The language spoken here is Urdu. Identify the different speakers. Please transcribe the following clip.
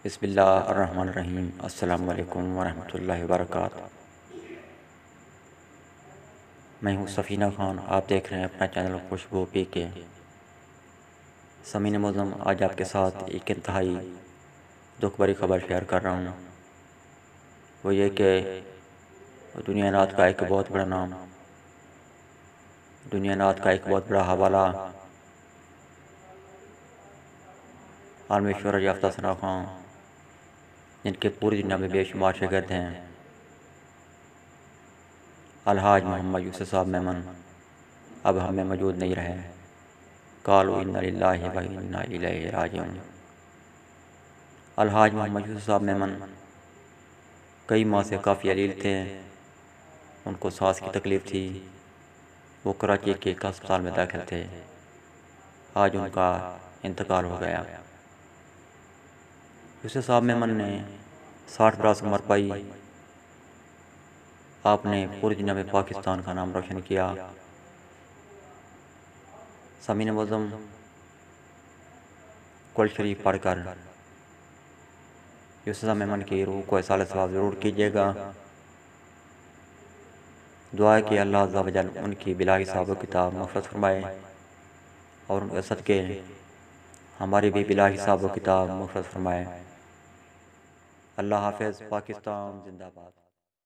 Speaker 1: بسم اللہ الرحمن الرحیم۔ السلام علیکم ورحمۃ اللہ وبرکاتہ۔ میں ہوں سفینہ خان، آپ دیکھ رہے ہیں اپنا چینل خوشبو پی کے۔ سامعین معظم، آج آپ کے ساتھ ایک انتہائی دکھ بھری خبر شیئر کر رہا ہوں۔ وہ یہ کہ دنیا نات کا ایک بہت بڑا نام، دنیا نات کا ایک بہت بڑا حوالہ، عالمی شہرت یافتہ ثنا خان، جن کے پوری دنیا میں بے شمار شاگرد ہیں، الحاج محمد یوسف صاحب میمن اب ہم میں موجود نہیں رہے۔ قالوا انا للہ و انا الیہ راجعون۔ الحاج محمد یوسف صاحب میمن کئی ماہ سے کافی علیل تھے، ان کو سانس کی تکلیف تھی، وہ کراچی کے ایک ہسپتال میں داخل تھے۔ آج ان کا انتقال ہو گیا۔ یوسف صاحب میمن نے 60 برس عمر پائی۔ آپ نے پوری دنیا میں پاکستان کا نام روشن کیا۔ سامعین معظم، قرآن شریف پڑھ کر یوسف صاحب میمن کی روح کو اصالت ثواب ضرور کیجیے گا۔ دعا ہے کہ اللہ عز و جل ان کی بلا حساب و کتاب مغفرت فرمائے، اور ان کے صدقے ہماری بھی بلا حساب و کتاب مغفرت فرمائے۔ اللہ حافظ۔ پاکستان زندہ باد۔